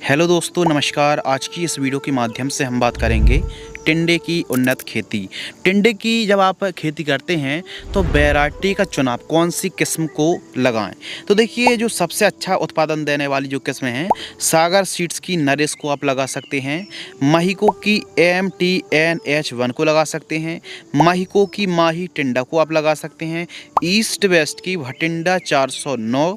Hello दोस्तों, नमस्कार। आज की इस वीडियो के माध्यम से हम बात करेंगे टिंडे की उन्नत खेती। टिंडे की जब आप खेती करते हैं तो वैरायटी का चुनाव कौन सी किस्म को लगाएं। तो देखिए, जो सबसे अच्छा उत्पादन देने वाली जो किस्में हैं, सागर सीड्स की नरेश को आप लगा सकते हैं। महिको की MTNH1 को लगा सकते हैं। महिको की माही टिंडा को आप लगा सकते हैं। ईस्ट वेस्ट की भटिंडा 409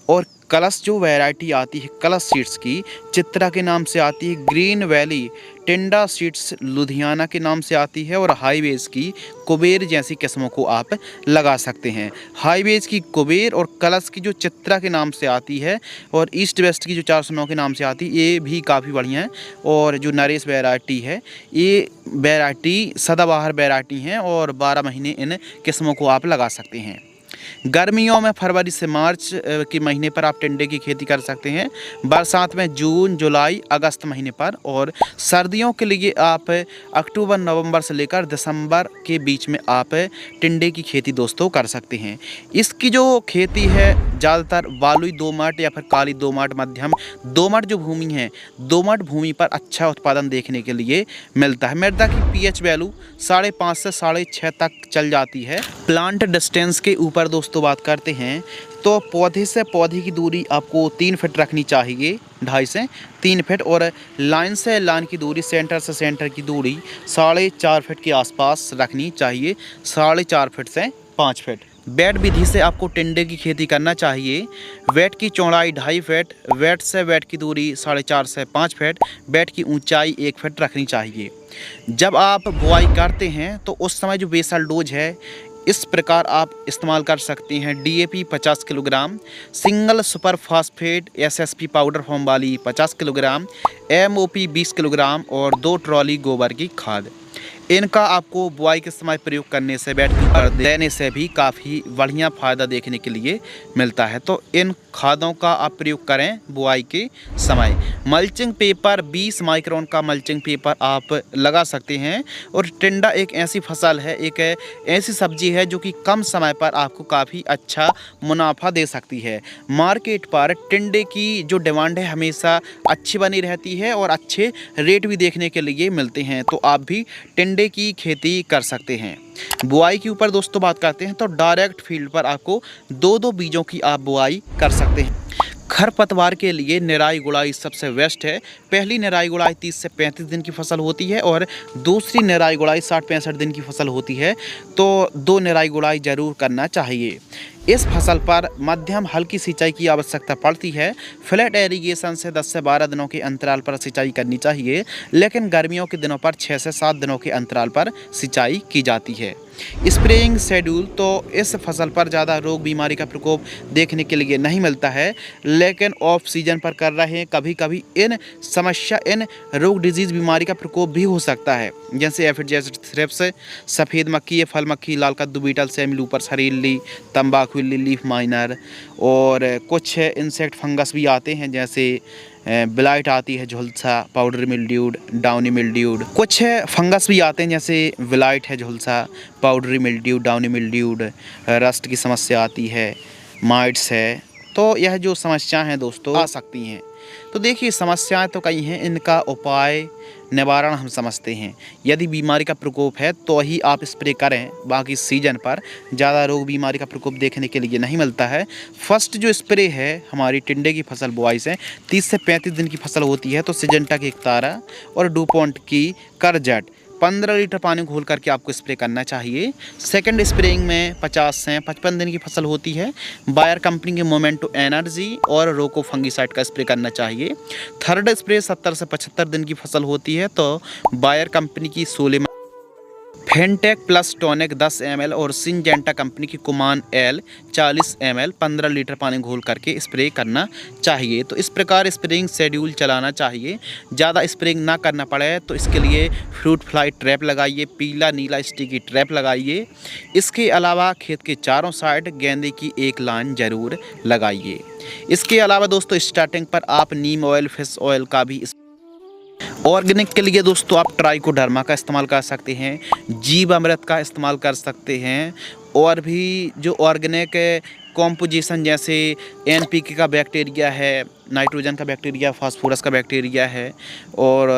और कलश जो वैरायटी आती है कलश सीड्स की, चित्रा के नाम से आती है। ग्रीन वैली टिंडा सीड्स लुधियाना के नाम से आती है। और हाईवेज की कुबेर जैसी किस्मों को आप लगा सकते हैं। हाईवेज की कुबेर और कलश की जो चित्रा के नाम से आती है और ईस्ट वेस्ट की जो 409 के नाम से आती है, ये भी काफ़ी बढ़िया है। और जो नरेश वैरायटी है, ये वैरायटी सदाबहार वैरायटी हैं और 12 महीने इन किस्मों को आप लगा सकते हैं। गर्मियों में फरवरी से मार्च के महीने पर आप टिंडे की खेती कर सकते हैं। बरसात में जून जुलाई अगस्त महीने पर। और सर्दियों के लिए आप अक्टूबर नवंबर से लेकर दिसंबर के बीच में आप टिंडे की खेती दोस्तों कर सकते हैं। इसकी जो खेती है ज़्यादातर बालुई दोमट या फिर काली दोमट, मध्यम दोमट जो भूमि है, दोमट भूमि पर अच्छा उत्पादन देखने के लिए मिलता है। मृदा की pH वैल्यू 5.5 से 6.5 तक चल जाती है। प्लांट डिस्टेंस के ऊपर दोस्तों बात करते हैं तो पौधे से पौधे की दूरी आपको 3 फीट रखनी चाहिए, 2.5 से 3 फीट। और लाइन से लाइन की दूरी, सेंटर से सेंटर की दूरी 4.5 फीट के आसपास रखनी चाहिए, 4.5 फीट से 5 फीट। बेड विधि से आपको टिंडे की खेती करना चाहिए। वेट की चौड़ाई 2.5 फीट, वेट से वेट की दूरी 4.5 से 5 फीट, बेड की ऊंचाई 1 फीट रखनी चाहिए। जब आप बुआई करते हैं तो उस समय जो बेसल डोज है, इस प्रकार आप इस्तेमाल कर सकते हैं। DAP 50 kilogram, single super phosphate SSP powder form वाली 50 किलोग्राम, MOP 20 किलोग्राम और 2 ट्रॉली गोबर की खाद। इनका आपको बुआई के समय प्रयोग करने से, बेड के ऊपर देने से भी काफ़ी बढ़िया फ़ायदा देखने के लिए मिलता है। तो इन खादों का आप प्रयोग करें बुआई के समय। मल्चिंग पेपर 20 माइक्रोन का मल्चिंग पेपर आप लगा सकते हैं। और टिंडा एक ऐसी फसल है, एक ऐसी सब्जी है जो कि कम समय पर आपको काफ़ी अच्छा मुनाफा दे सकती है। मार्केट पर टिंडे की जो डिमांड है हमेशा अच्छी बनी रहती है और अच्छे रेट भी देखने के लिए मिलते हैं। तो आप भी टिंडे की खेती कर सकते हैं। बुआई के ऊपर दोस्तों बात करते हैं तो डायरेक्ट फील्ड पर आपको 2-2 बीजों की आप बुआई कर सकते हैं। खरपतवार के लिए निराई गुड़ाई सबसे बेस्ट है। पहली निराई गुड़ाई 30 से 35 दिन की फसल होती है और दूसरी निराई गुड़ाई 60-65 दिन की फसल होती है। तो 2 निराई गुड़ाई ज़रूर करना चाहिए। इस फसल पर मध्यम हल्की सिंचाई की आवश्यकता पड़ती है। फ्लैट एरीगेशन से 10 से 12 दिनों के अंतराल पर सिंचाई करनी चाहिए, लेकिन गर्मियों के दिनों पर 6 से 7 दिनों के अंतराल पर सिंचाई की जाती है। स्प्रेइंग शेड्यूल तो इस फसल पर ज़्यादा रोग बीमारी का प्रकोप देखने के लिए नहीं मिलता है, लेकिन ऑफ सीजन पर कर रहे हैं। कभी कभी इन रोग डिजीज़ बीमारी का प्रकोप भी हो सकता है, जैसे एफिड जैसे थ्रिप्स, सफ़ेद मक्खी, फल मक्खी, लाल कद्दू बीटल, सेमिलूपर, सरीली, तंबाकू, लीफ माइनर और कुछ इंसेक्ट फंगस भी आते हैं, जैसे ब्लाइट आती है, झुलसा, पाउडर मिल्ड्यूड, डाउनी मिल्ड्यूड। कुछ फंगस भी आते हैं जैसे ब्लाइट है, झुलसा, powdery mildew, downy mildew, rust की समस्या आती है, माइट्स है। तो यह जो समस्याएं हैं दोस्तों आ सकती हैं। तो देखिए, समस्याएं तो कई हैं, इनका उपाय निवारण हम समझते हैं। यदि बीमारी का प्रकोप है तो ही आप स्प्रे करें, बाकी सीजन पर ज़्यादा रोग बीमारी का प्रकोप देखने के लिए नहीं मिलता है। फर्स्ट जो स्प्रे है हमारी टिंडे की फसल बुआई से 30 से 35 दिन की फसल होती है, तो सिजेंटा की एकतारा और डुपॉन्ट की करजेट 15 लीटर पानी घोल करके आपको स्प्रे करना चाहिए। सेकंड स्प्रेइंग में 50 से 55 दिन की फसल होती है, बायर कंपनी के मोमेंटो एनर्जी और रोको फंगीसाइड का स्प्रे करना चाहिए। थर्ड स्प्रे 70 से 75 दिन की फसल होती है, तो बायर कंपनी की सोले फेंटेक प्लस टॉनिक 10 ml और सिंजेंटा कंपनी की कुमान एल 40 ml 15 लीटर पानी घोल करके स्प्रे करना चाहिए। तो इस प्रकार स्प्रेइंग शेड्यूल चलाना चाहिए। ज़्यादा स्प्रेइंग ना करना पड़े तो इसके लिए फ्रूट फ्लाई ट्रैप लगाइए, पीला नीला स्टिकी ट्रैप लगाइए। इसके अलावा खेत के चारों साइड गेंदे की एक लाइन ज़रूर लगाइए। इसके अलावा दोस्तों स्टार्टिंग पर आप नीम ऑयल, फिश ऑयल का भी ऑर्गेनिक के लिए दोस्तों आप ट्राइकोडर्मा का इस्तेमाल कर सकते हैं, जीवामृत का इस्तेमाल कर सकते हैं। और भी जो ऑर्गेनिक कॉम्पोजिशन जैसे एनपीके का बैक्टीरिया है, नाइट्रोजन का बैक्टीरिया, फास्फोरस का बैक्टीरिया है और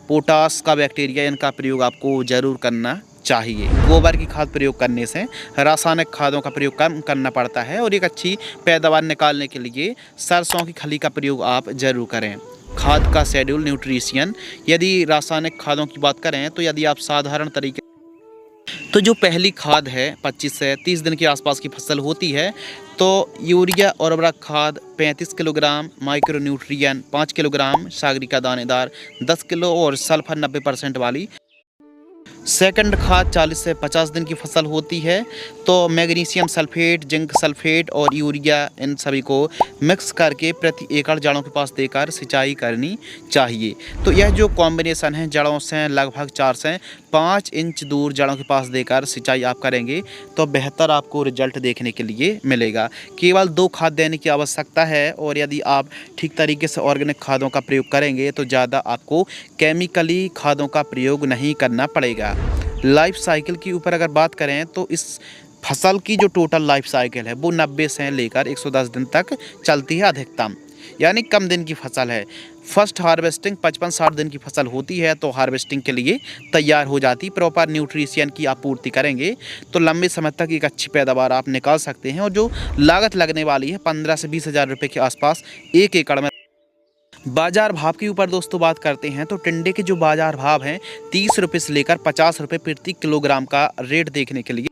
पोटास का बैक्टीरिया, इनका प्रयोग आपको ज़रूर करना चाहिए। गोबर की खाद प्रयोग करने से रासायनिक खादों का प्रयोग कम करना पड़ता है और एक अच्छी पैदावार निकालने के लिए सरसों की खली का प्रयोग आप ज़रूर करें। खाद का शेड्यूल, न्यूट्रिशन, यदि रासायनिक खादों की बात करें तो यदि आप साधारण तरीके तो जो पहली खाद है 25 से 30 दिन के आसपास की फसल होती है तो यूरिया और उर्वरक खाद 35 kilogram, micro nutrient 5 kilogram, Sagarika दानेदार 10 किलो और सल्फर 90% वाली। सेकंड खाद 40 से 50 दिन की फसल होती है तो मैग्नीशियम सल्फेट, जिंक सल्फेट और यूरिया, इन सभी को मिक्स करके प्रति एकड़ जड़ों के पास देकर सिंचाई करनी चाहिए। तो यह जो कॉम्बिनेशन है जड़ों से लगभग 4 से 5 इंच दूर जड़ों के पास देकर सिंचाई आप करेंगे तो बेहतर आपको रिजल्ट देखने के लिए मिलेगा। केवल 2 खाद देने की आवश्यकता है और यदि आप ठीक तरीके से ऑर्गेनिक खादों का प्रयोग करेंगे तो ज़्यादा आपको केमिकली खादों का प्रयोग नहीं करना पड़ेगा। लाइफ साइकिल के ऊपर अगर बात करें तो इस फसल की जो टोटल लाइफ साइकिल है वो 90 से लेकर 110 दिन तक चलती है अधिकतम, यानी कम दिन की फसल है। फर्स्ट हार्वेस्टिंग 55-60 दिन की फसल होती है तो हार्वेस्टिंग के लिए तैयार हो जाती। प्रॉपर न्यूट्रिशन की आपूर्ति करेंगे तो लंबे समय तक एक अच्छी पैदावार आप निकाल सकते हैं और जो लागत लगने वाली है 15 से 20 हज़ार रुपये के आसपास 1 एकड़ में। बाजार भाव के ऊपर दोस्तों बात करते हैं तो टिंडे के जो बाजार भाव हैं 30 रुपये से लेकर 50 रुपये प्रति किलोग्राम का रेट देखने के लिए।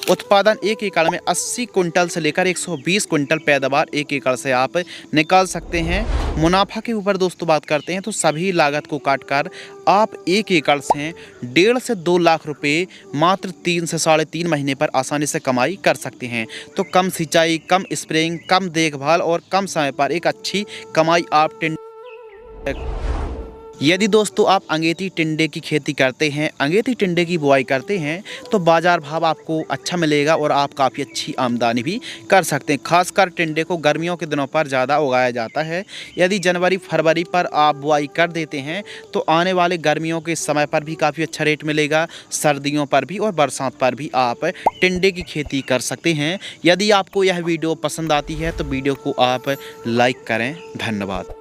उत्पादन 1 एकड़ में 80 कुंटल से लेकर 120 कुंटल पैदावार 1 एकड़ से आप निकाल सकते हैं। मुनाफा के ऊपर दोस्तों बात करते हैं तो सभी लागत को काटकर आप 1 एकड़ से 1.5 से 2 लाख रुपए मात्र 3 से 3.5 महीने पर आसानी से कमाई कर सकते हैं। तो कम सिंचाई, कम स्प्रेइंग, कम देखभाल और कम समय पर एक अच्छी कमाई आप यदि दोस्तों आप अंगेती टिंडे की खेती करते हैं, अंगेती टिंडे की बुआई करते हैं तो बाज़ार भाव आपको अच्छा मिलेगा और आप काफ़ी अच्छी आमदनी भी कर सकते हैं। खासकर टिंडे को गर्मियों के दिनों पर ज़्यादा उगाया जाता है। यदि जनवरी फरवरी पर आप बुआई कर देते हैं तो आने वाले गर्मियों के समय पर भी काफ़ी अच्छा रेट मिलेगा, सर्दियों पर भी और बरसात पर भी आप टिंडे की खेती कर सकते हैं। यदि आपको यह वीडियो पसंद आती है तो वीडियो को आप लाइक करें। धन्यवाद।